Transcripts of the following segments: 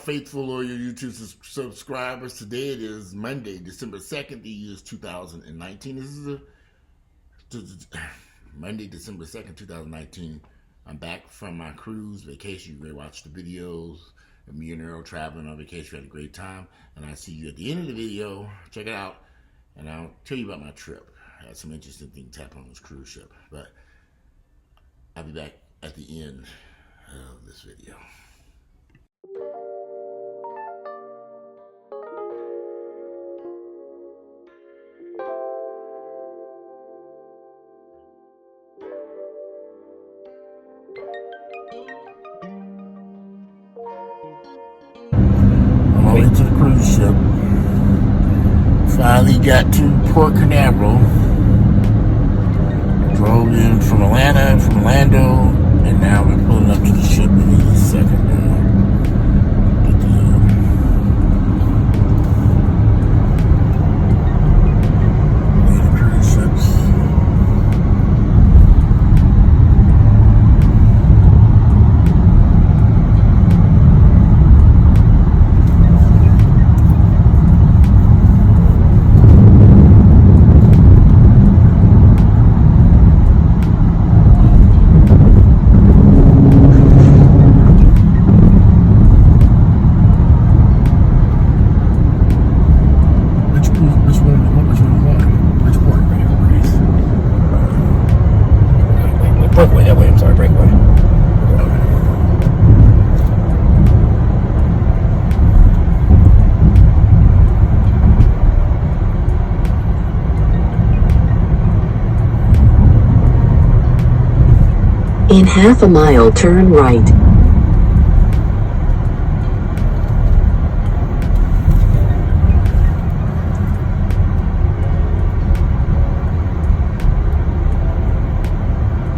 faithful loyal YouTube subscribers. Today it is Monday, December 2nd, the year is 2019. This is Monday, December 2nd, 2019. I'm back from my cruise vacation. You may watch the videos of me and Earl traveling on vacation. We had a great time. And I see you at the end of the video. Check it out. And I'll tell you about my trip. I had some interesting things happen on this cruise ship. But I'll be back at the end of this video. On my way to the cruise ship. Finally got to Port Canaveral. Drove in from Atlanta, from Orlando, and now we're pulling up to the ship any second now. Breakaway that way, I'm sorry, breakaway. In half a mile, turn right.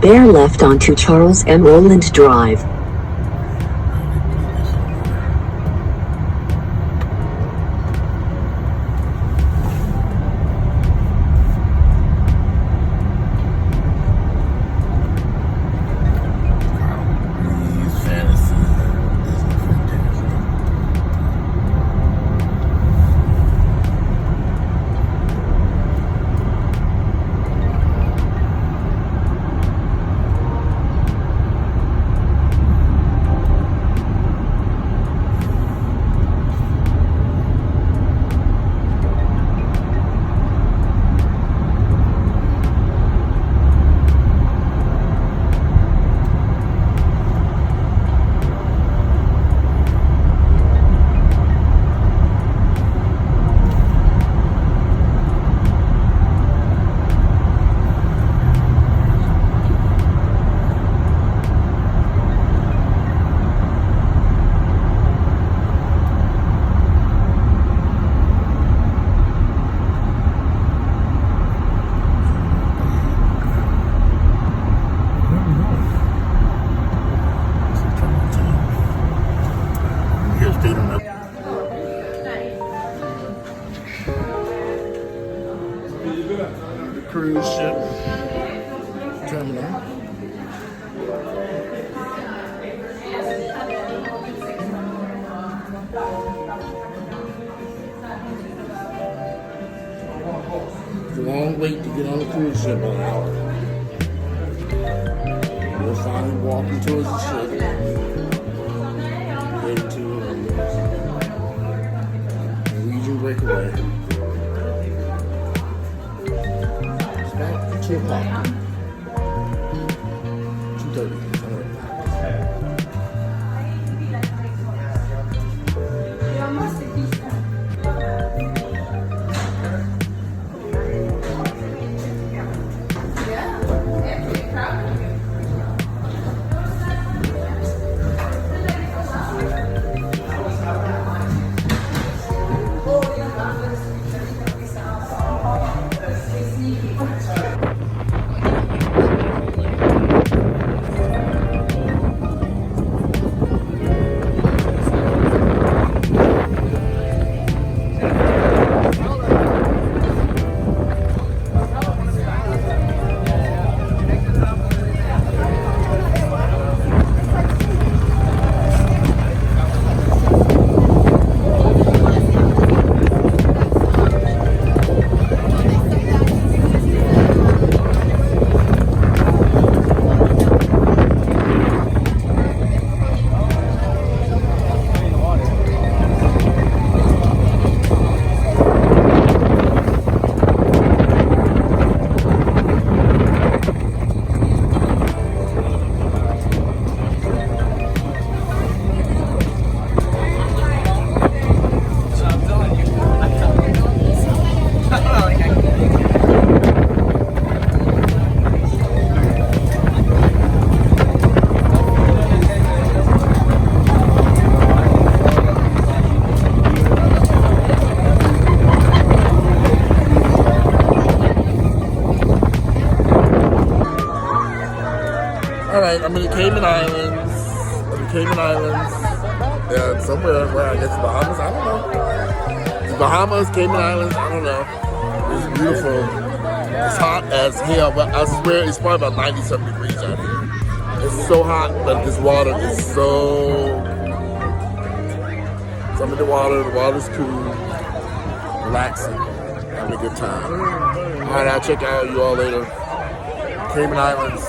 Bear left onto Charles M. Rowland Drive. Cruise ship terminal. It's a long wait to get on the cruise ship, an hour. We're finally walking towards the ship. Heading to Norwegian breakaway. 2 o'clock. 2:30. right, I'm in the Cayman Islands. Yeah, somewhere where I guess Bahamas. I don't know. The Bahamas, Cayman Islands. I don't know. It's beautiful. It's hot as hell, but I swear it's probably about 90-something degrees out here. It's so hot, but this water is so. So I'm in the water's cool, relaxing, having a good time. All right, I'll check out you all later. Cayman Islands.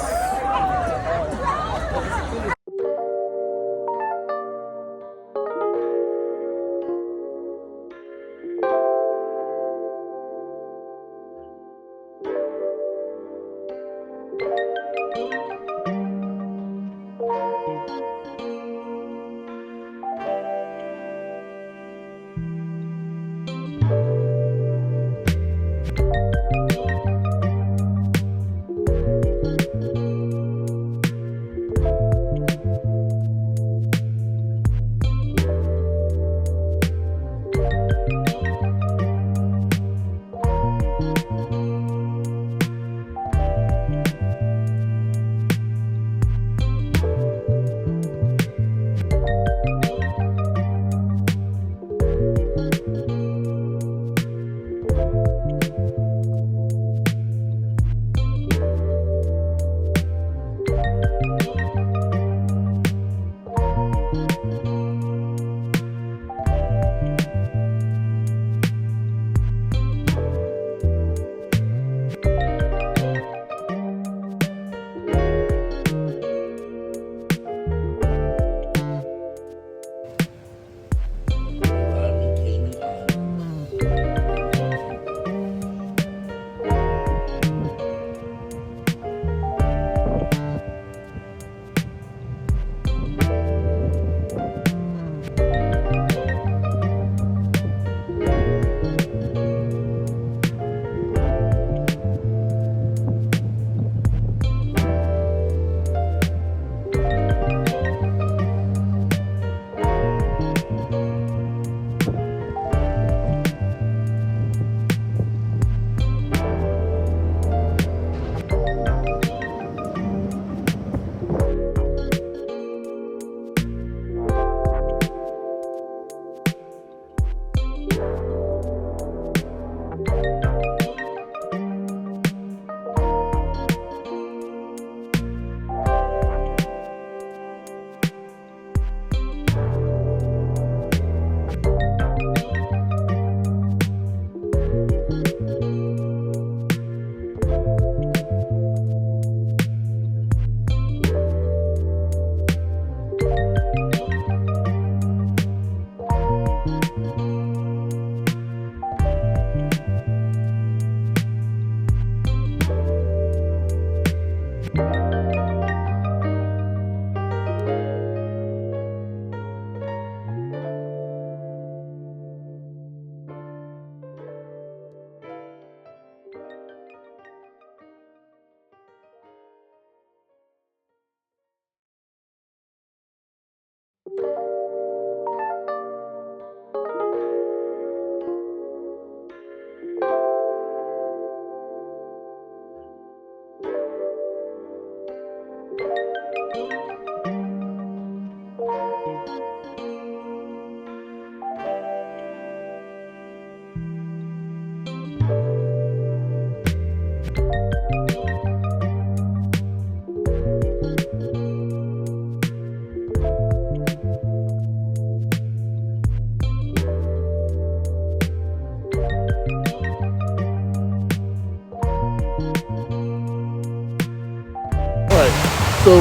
So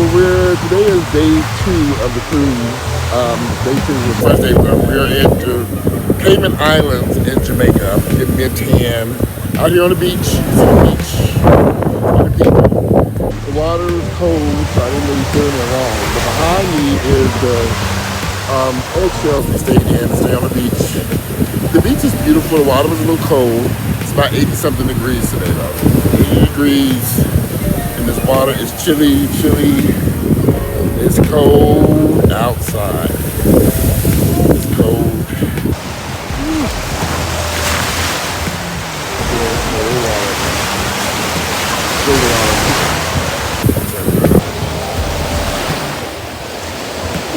today is day 2 of the cruise. Day 2 was the first day we're into Cayman Islands in Jamaica. I'm getting me a tan out here on the beach. See the beach. See the people. The water is cold, so I didn't really feel anything wrong. But behind me is the eggshells we stayed in to stay on the beach. The beach is beautiful. The water was a little cold. It's about 80-something degrees today, though. 80 degrees. And this water is chilly. It's cold outside. It's cold.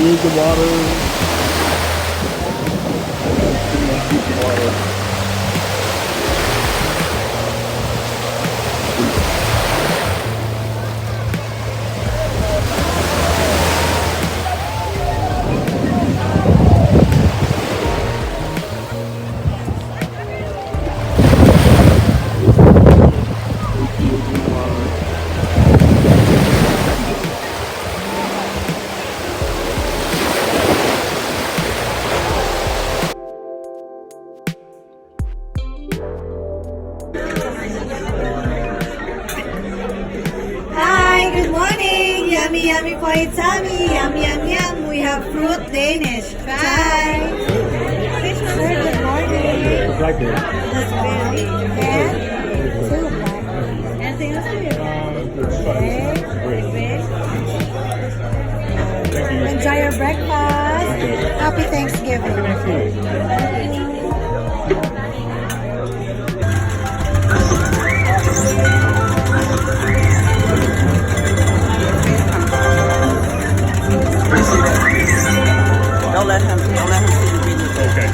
use the water. Keep the water. Hi, good morning. Yummy, yummy po, it's Sammy. Yum, yum, yum. We have fruit Danish. Try. Sir, good morning. It's like this. That's very and soup. Anything else for you? Okay. Thank you. Enjoy your breakfast. Happy Thanksgiving. Thank you. Don't let him see the video. Okay.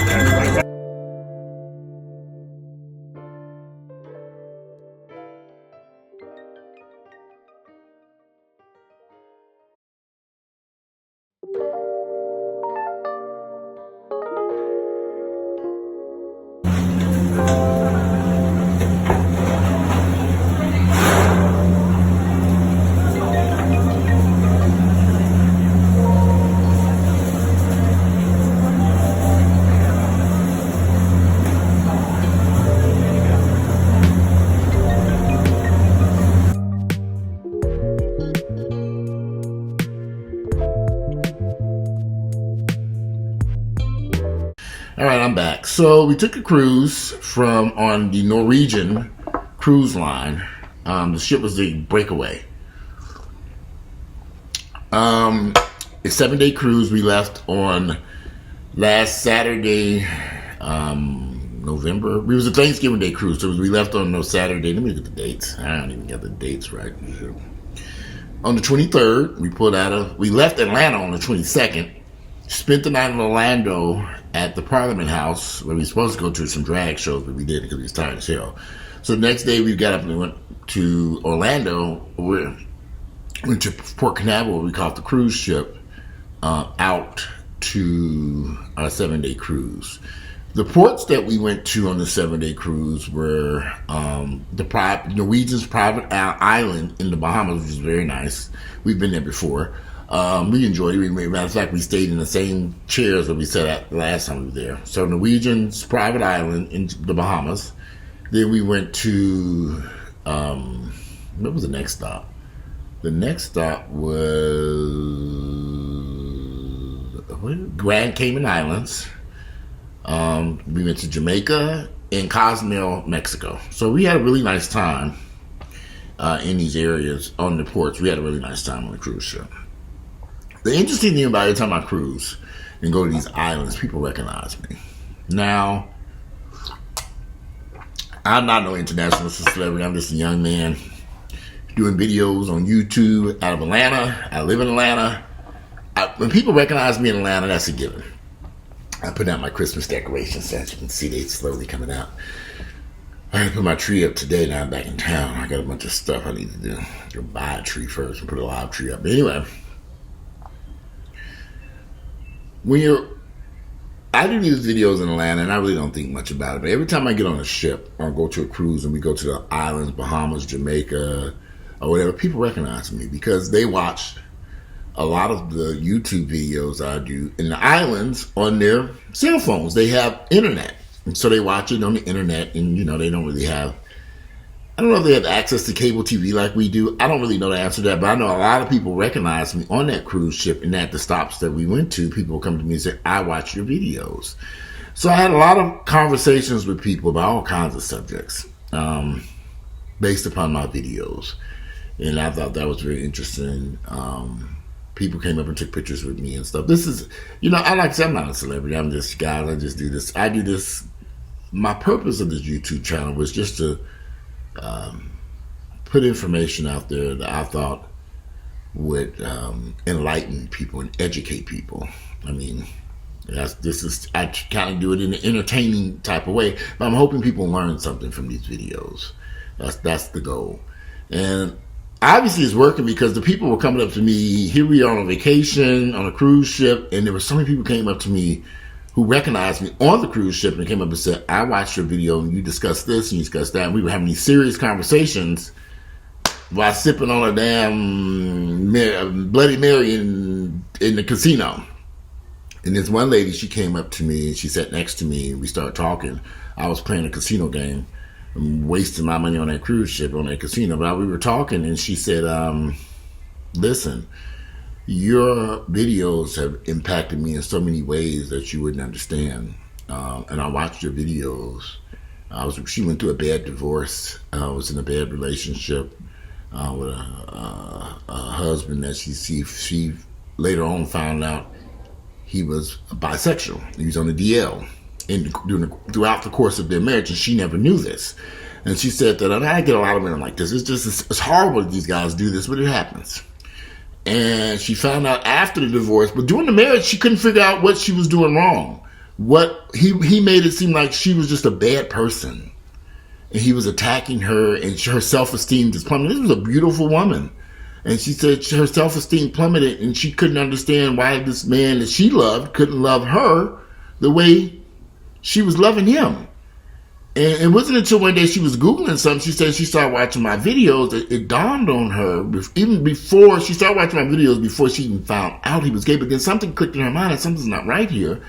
All right, I'm back. So we took a cruise on the Norwegian cruise line. The ship was the Breakaway. A 7-day cruise. We left on last Saturday, November. It was a Thanksgiving Day cruise, so we left on no Saturday. Let me get the dates. I don't even get the dates right. On the 23rd, we left Atlanta on the 22nd. Spent the night in Orlando at the Parliament House, where we were supposed to go to some drag shows, but we didn't because we was tired as hell. So the next day we got up and we went to Orlando. We went to Port Canaveral, where we caught the cruise ship out to our 7-day cruise. The ports that we went to on the 7-day cruise were Norwegian's private island in the Bahamas, which is very nice. We've been there before. We enjoyed it. Matter of fact, we stayed in the same chairs that we sat at last time we were there. So Norwegian's private island in the Bahamas. Then we went to what was the next stop? The next stop was Grand Cayman Islands. We went to Jamaica and Cozumel, Mexico. So we had a really nice time in these areas on the ports. We had a really nice time on the cruise ship. The interesting thing about every time I cruise and go to these islands, people recognize me. Now, I'm not no international celebrity. I'm just a young man doing videos on YouTube out of Atlanta. I live in Atlanta. When people recognize me in Atlanta, that's a given. I put out my Christmas decorations. As you can see, they're slowly coming out. I put my tree up today. Now I'm back in town. I got a bunch of stuff I need to do. Go buy a tree first and put a live tree up. But anyway, I do these videos in Atlanta, and I really don't think much about it. But every time I get on a ship or go to a cruise and we go to the islands, Bahamas, Jamaica, or whatever, people recognize me because they watch a lot of the YouTube videos I do in the islands on their cell phones. They have internet, and so they watch it on the internet, and they don't really have, I don't know if they have access to cable TV like we do. I don't really know the answer to that, but I know a lot of people recognize me on that cruise ship and at the stops that we went to. People come to me and say, I watch your videos. So I had a lot of conversations with people about all kinds of subjects based upon my videos. And I thought that was very interesting. People came up and took pictures with me and stuff. This is, I like to say I'm not a celebrity. I'm just guys. I just do this. I do this. My purpose of this YouTube channel was just to put information out there that I thought would enlighten people and educate people. I mean, I kind of do it in an entertaining type of way, but I'm hoping people learn something from these videos. That's the goal. And obviously it's working because the people were coming up to me. Here we are on a vacation on a cruise ship, and there were so many people came up to me who recognized me on the cruise ship and came up and said, I watched your video and you discussed this and you discussed that. And we were having these serious conversations while sipping on a damn Bloody Mary in the casino. And this one lady, she came up to me and she sat next to me and we started talking. I was playing a casino game. I'm wasting my money on that cruise ship, on that casino. But we were talking and she said, listen, your videos have impacted me in so many ways that you wouldn't understand. And I watched your videos. She went through a bad divorce. I was in a bad relationship with a husband that she later on found out he was bisexual. He was on the DL throughout the course of their marriage, and she never knew this. And she said that, and I get a lot of women like this. It's horrible that these guys do this, but it happens. And she found out after the divorce, but during the marriage, she couldn't figure out what she was doing wrong. What he made it seem like she was just a bad person, and he was attacking her, and her self-esteem just plummeted. This was a beautiful woman. And she said her self-esteem plummeted and she couldn't understand why this man that she loved couldn't love her the way she was loving him. And it wasn't until one day she was Googling something, she said she started watching my videos, it dawned on her, even before she started watching my videos, before she even found out he was gay, but then something clicked in her mind and something's not right here.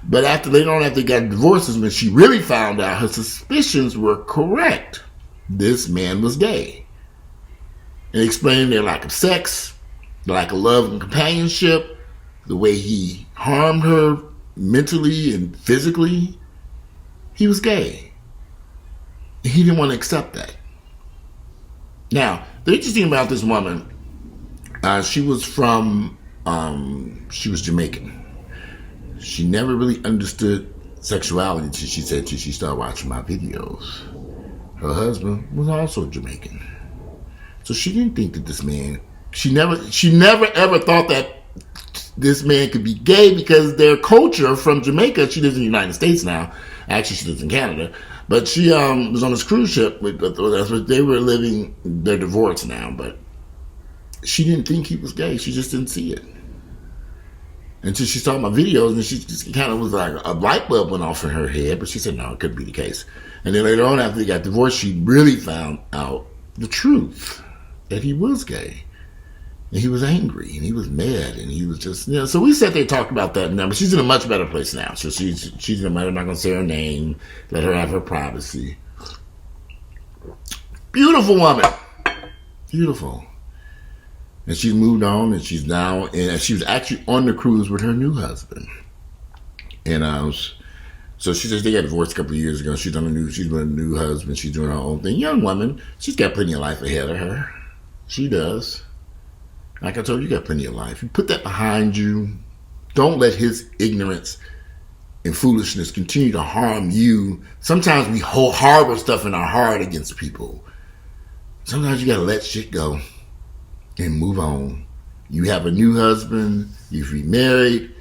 But later on, after they got divorces, when she really found out, her suspicions were correct. This man was gay. And explaining their lack of sex, the lack of love and companionship, the way he harmed her mentally and physically. He was gay. He didn't want to accept that. Now, the interesting about this woman, she was Jamaican. She never really understood sexuality until she started watching my videos. Her husband was also Jamaican. So she didn't think that this man, she never ever thought that this man could be gay because their culture from Jamaica, she lives in the United States now. Actually, she lives in Canada. But she was on this cruise ship. That's what they were living. They're divorced now. But she didn't think he was gay. She just didn't see it. Until she saw my videos and she just kind of was like a light bulb went off in her head. But she said, no, it couldn't be the case. And then later on, after they got divorced, she really found out the truth. That he was gay, and he was angry, and he was mad, and he was just, so we sat there and talked about that now, but she's in a much better place now. So she's I'm not going to say her name, let her have her privacy. Beautiful woman. Beautiful. And she's moved on, and she's now, and she was actually on the cruise with her new husband. And so she says they got divorced a couple of years ago. She's with a new husband. She's doing her own thing. Young woman. She's got plenty of life ahead of her. She does. Like I told you, you got plenty of life. You put that behind you. Don't let his ignorance and foolishness continue to harm you. Sometimes we harbor stuff in our heart against people. Sometimes you got to let shit go and move on. You have a new husband. You've remarried.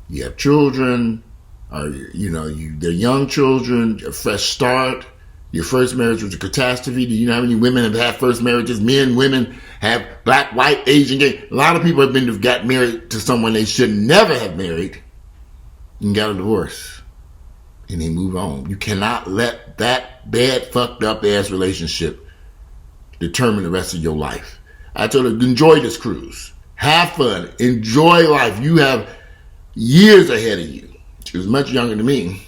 You have children. They're young children. A fresh start. Your first marriage was a catastrophe. Do you know how many women have had first marriages? Men, women have black, white, Asian, gay. A lot of people have got married to someone they should never have married and got a divorce. And they move on. You cannot let that bad, fucked up ass relationship determine the rest of your life. I told her, enjoy this cruise. Have fun. Enjoy life. You have years ahead of you. She was much younger than me.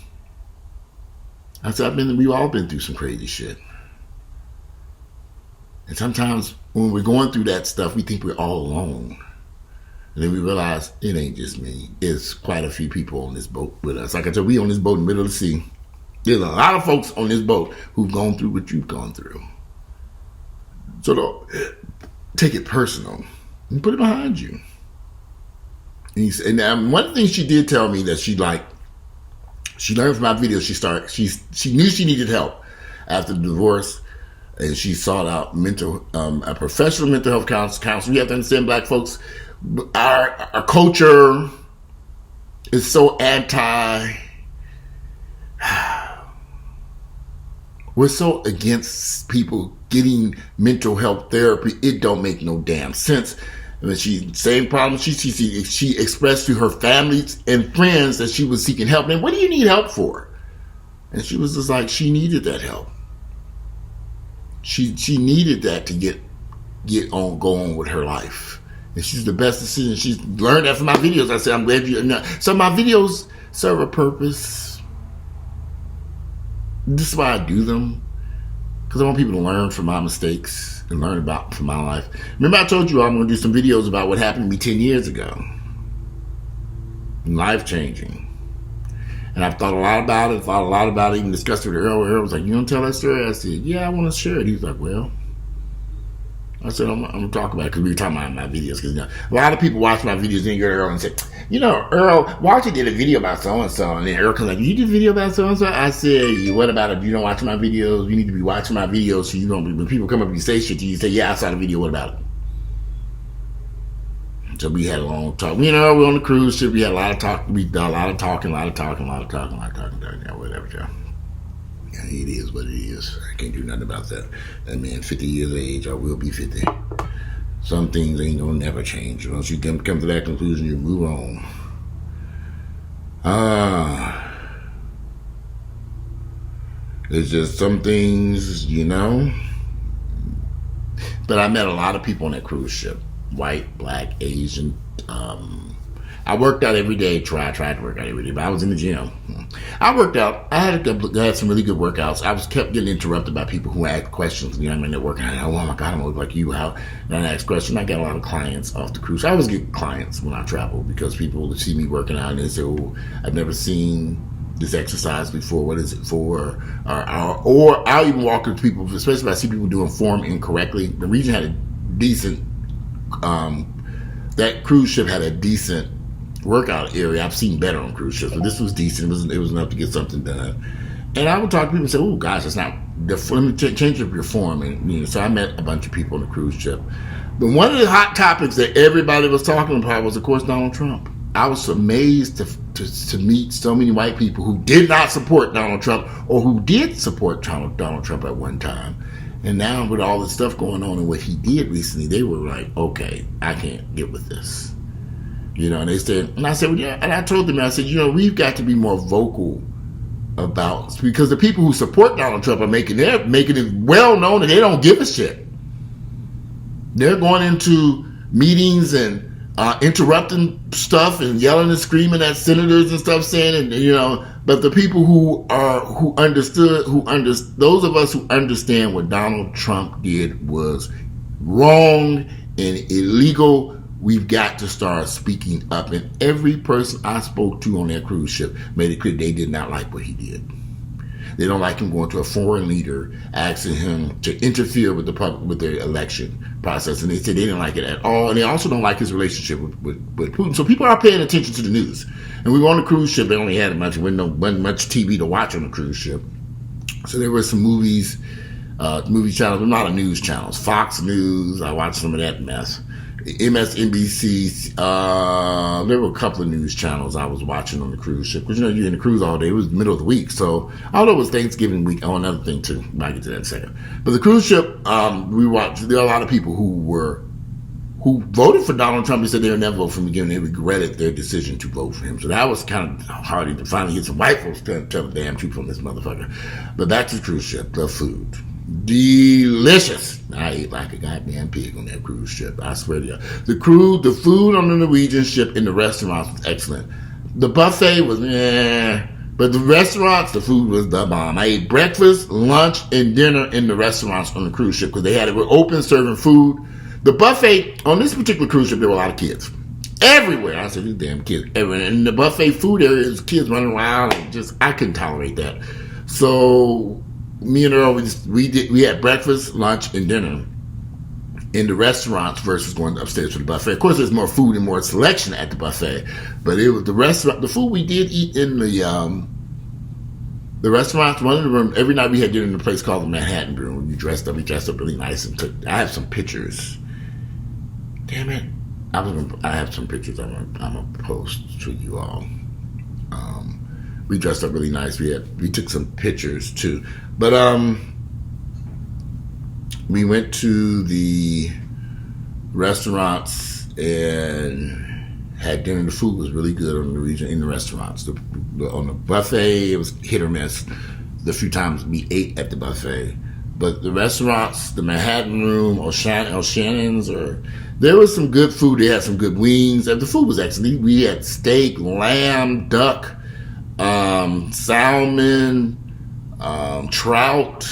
I said, we've all been through some crazy shit. And sometimes when we're going through that stuff, we think we're all alone. And then we realize it ain't just me. It's quite a few people on this boat with us. Like I said, we on this boat in the middle of the sea. There's a lot of folks on this boat who've gone through what you've gone through. So don't take it personal and put it behind you. And one of the things she did tell me that she learned from my videos. She knew she needed help after the divorce. and she sought out a professional mental health counselor. You have to understand, black folks, our culture is so we're so against people getting mental health therapy. It don't make no damn sense. I mean, same problem. She expressed to her families and friends that she was seeking help. And what do you need help for? And she was just like, she needed that help. She needed that to go on with her life. And she's the best decision. She's learned that from my videos. I said, I'm glad you know. So my videos serve a purpose. This is why I do them. Because I want people to learn from my mistakes and learn from my life. Remember I told you I'm going to do some videos about what happened to me 10 years ago. Life changing. And I've thought a lot about it, even discussed it with Earl. Earl was like, you want to tell that story? I said, yeah, I want to share it. He was like, well. I said, I'm going to talk about it because we were talking about my videos. Because a lot of people watch my videos and then go to Earl and say, Earl, Walter did a video about so-and-so. And then Earl comes like, you did a video about so-and-so? I said, what about it? If you don't watch my videos, you need to be watching my videos so you don't be, when people come up and say shit to you, say, yeah, I saw the video, what about it? So we had a long talk. We're on the cruise ship. We had a lot of talk. We done a lot of talking. Yeah, whatever, Joe. Yeah, it is what it is. I can't do nothing about that. That man, 50 years of age, I will be 50. Some things ain't gonna never change. Once you come to that conclusion, you move on. It's just some things, But I met a lot of people on that cruise ship. White, black, Asian. I worked out every day. Tried to work out every day, but I was in the gym. I worked out. I had some really good workouts. I kept getting interrupted by people who asked questions. I'm in there working out. Oh my God, I'm look like you. How? And I asked questions. I got a lot of clients off the cruise. I always get clients when I travel because people see me working out and they say, "Oh, I've never seen this exercise before. What is it for?" Or I'll even walk with people, especially if I see people doing form incorrectly. The region had a decent. That cruise ship had a decent workout area. I've seen better on cruise ships, but this was decent. It was enough to get something done. And I would talk to people and say, "Oh gosh, it's not. Let me change up your form." And so I met a bunch of people on the cruise ship. But one of the hot topics that everybody was talking about was, of course, Donald Trump. I was amazed to meet so many white people who did not support Donald Trump or who did support Donald Trump at one time. And now with all the stuff going on and what he did recently, they were like, okay, I can't get with this. And they said, and I said, well, yeah. And I told them, I said, we've got to be more vocal about, because the people who support Donald Trump are making it well known that they don't give a shit. They're going into meetings and interrupting stuff and yelling and screaming at senators and stuff, saying, but the people those of us who understand what Donald Trump did was wrong and illegal, we've got to start speaking up. And every person I spoke to on that cruise ship made it clear they did not like what he did. They don't like him going to a foreign leader, asking him to interfere with the election process. And they said they didn't like it at all. And they also don't like his relationship with Putin. So people are paying attention to the news. And we were on the cruise ship. They only had wasn't much TV to watch on the cruise ship. So there were some movie channels, but not a news channels. Fox News, I watched some of that mess. MSNBC, there were a couple of news channels I was watching on the cruise ship. Because, you're in the cruise all day. It was the middle of the week. So, although it was Thanksgiving week, another thing too. I'll get to that in a second. But the cruise ship, we watched, there are a lot of people who voted for Donald Trump and said they would never vote for him again. They regretted their decision to vote for him. So that was kind of hard to finally get some white folks to tell the damn truth from this motherfucker. But back to the cruise ship, the food. Delicious. I ate like a goddamn pig on that cruise ship. I swear to you. The food on the Norwegian ship in the restaurants was excellent. The buffet was but the restaurants, the food was the bomb. I ate breakfast, lunch, and dinner in the restaurants on the cruise ship because they were open serving food. The buffet on this particular cruise ship, there were a lot of kids everywhere. I said, these damn kids everywhere. And the buffet food area, there's kids running around. And I couldn't tolerate that. So me and Earl, we had breakfast, lunch, and dinner in the restaurants versus going upstairs to the buffet. Of course, there's more food and more selection at the buffet, but it was the food we did eat in the restaurants. One of the rooms, every night we had dinner in a place called the Manhattan Room. dressed up. We dressed up really nice and took. I have some pictures. Damn it! I have some pictures. I'm gonna post to you all. We dressed up really nice. We took some pictures too. But we went to the restaurants and had dinner. The food was really good in the restaurants. On the buffet, it was hit or miss. The few times we ate at the buffet, but the restaurants, the Manhattan Room, O'Shannon's, there was some good food. They had some good wings. The food was excellent. We had steak, lamb, duck, salmon, trout,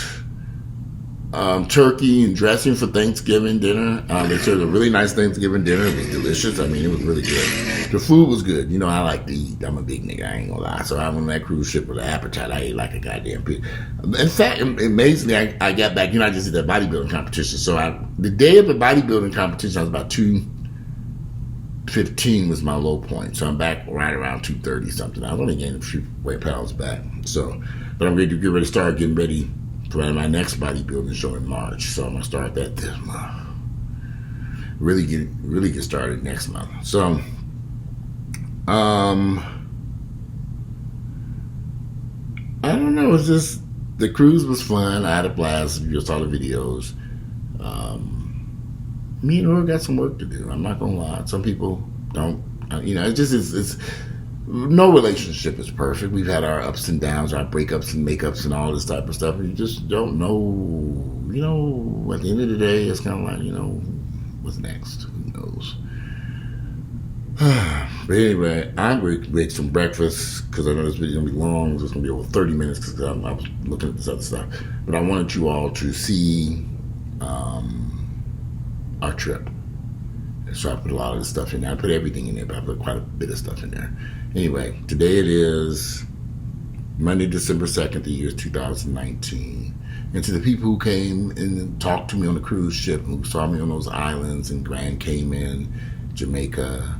turkey, and dressing for Thanksgiving dinner. They served a really nice Thanksgiving dinner. It was delicious. I mean, it was really good. The food was good. You know, I like to eat. I'm a big nigga. I ain't gonna lie. So I went on that cruise ship with an appetite. I ate like a goddamn pig. In fact, amazingly, I got back. You know, I just did that bodybuilding competition. So the day of the bodybuilding competition, I was about 215 was my low point. So I'm back right around 230 something. I was only gained a few weight pounds back. So, but I'm ready to get ready to start getting ready for my next bodybuilding show in March. So I'm gonna start that this month. Really get started next month. So, I don't know. It's just the cruise was fun. I had a blast. You saw the videos. Me and her got some work to do. I'm not gonna lie. Some people don't. You know, it's no relationship is perfect. We've had our ups and downs, our breakups and makeups and all this type of stuff. And you just don't know. You know, at the end of the day, it's kind of like, you know, what's next? Who knows? But anyway, I'm going to make some breakfast because I know this video is going to be long. It's going to be over 30 minutes because I was looking at this other stuff. But I wanted you all to see our trip. So I put a lot of this stuff in there. I put everything in there, but I put quite a bit of stuff in there. Anyway, today it is Monday, December 2nd, the year is 2019. And to the people who came and talked to me on the cruise ship, who saw me on those islands in Grand Cayman, Jamaica,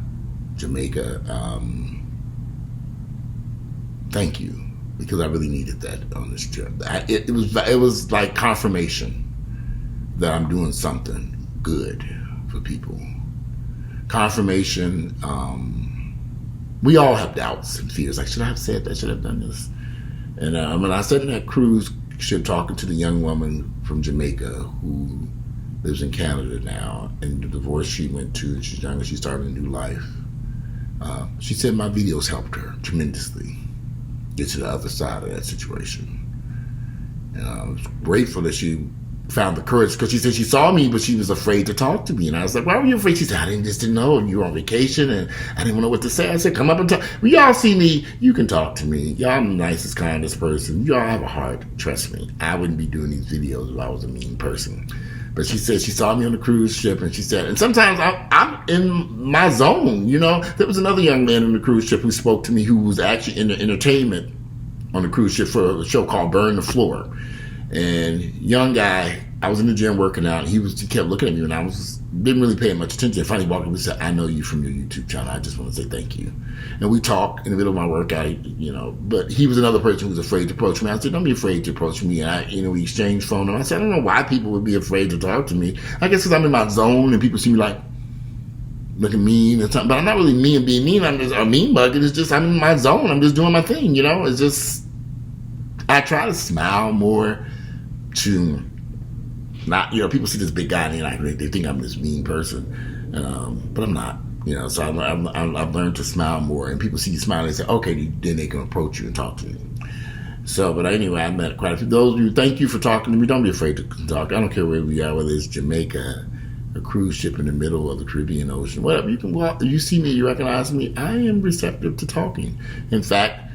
thank you, because I really needed that on this trip. It was like confirmation that I'm doing something good for people. Confirmation. We all have doubts and fears. Like, should I have said that? Should I have done this? And when I sat in that cruise ship talking to the young woman from Jamaica who lives in Canada now, and the divorce she went to, she's young and she started a new life. She said my videos helped her tremendously get to the other side of that situation. And I was grateful that she found the courage, because she said she saw me, but she was afraid to talk to me. And I was like, why were you afraid? She said, I didn't know you were on vacation and I didn't know what to say. I said, come up and talk. Well, y'all see me, you can talk to me. Y'all, I'm the nicest, kindest person. Y'all have a heart. Trust me. I wouldn't be doing these videos if I was a mean person. But she said she saw me on the cruise ship, and she said, and sometimes I'm in my zone, you know. There was another young man on the cruise ship who spoke to me, who was actually in the entertainment on the cruise ship for a show called Burn the Floor. And young guy, I was in the gym working out, and he kept looking at me, and didn't really pay much attention. Finally walked up and said, I know you from your YouTube channel. I just want to say thank you. And we talked in the middle of my workout, you know, but he was another person who was afraid to approach me. I said, don't be afraid to approach me. And we exchanged phone numbers. I said, I don't know why people would be afraid to talk to me. I guess because I'm in my zone and people see me like looking mean or something. But I'm not really mean and being mean. I'm just a mean bug. It's just I'm in my zone. I'm just doing my thing, you know. It's just, I try to smile more to not, you know, people see this big guy and they think I'm this mean person, but I'm not, you know. So I've learned to smile more, and people see you smile and they say, okay, then they can approach you and talk to you. So, but anyway, I met quite a few. Those of you, thank you for talking to me. Don't be afraid to talk. I don't care where we are, whether it's Jamaica, a cruise ship in the middle of the Caribbean Ocean, whatever. You can walk. You see me, you recognize me. I am receptive to talking. In fact,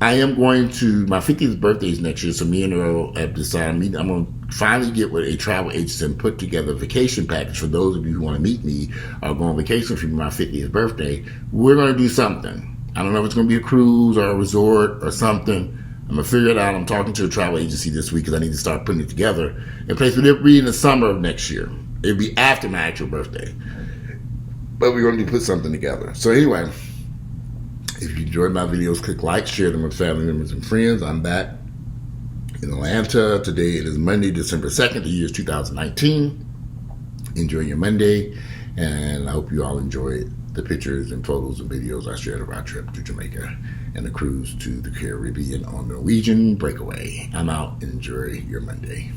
I am going to, my 50th birthday is next year, so me and Earl have decided I'm going to finally get with a travel agency and put together a vacation package for those of you who want to meet me or go on vacation for my 50th birthday. We're going to do something. I don't know if it's going to be a cruise or a resort or something. I'm going to figure it out. I'm talking to a travel agency this week because I need to start putting it together in place. But it'll be in the summer of next year. It'll be after my actual birthday. But we're going to put something together. So anyway, if you enjoyed my videos, click like, share them with family members and friends. I'm back in Atlanta. Today it is Monday, December 2nd. The year is 2019. Enjoy your Monday, and I hope you all enjoyed the pictures and photos and videos I shared of our trip to Jamaica and the cruise to the Caribbean on Norwegian Breakaway. I'm out. Enjoy your Monday.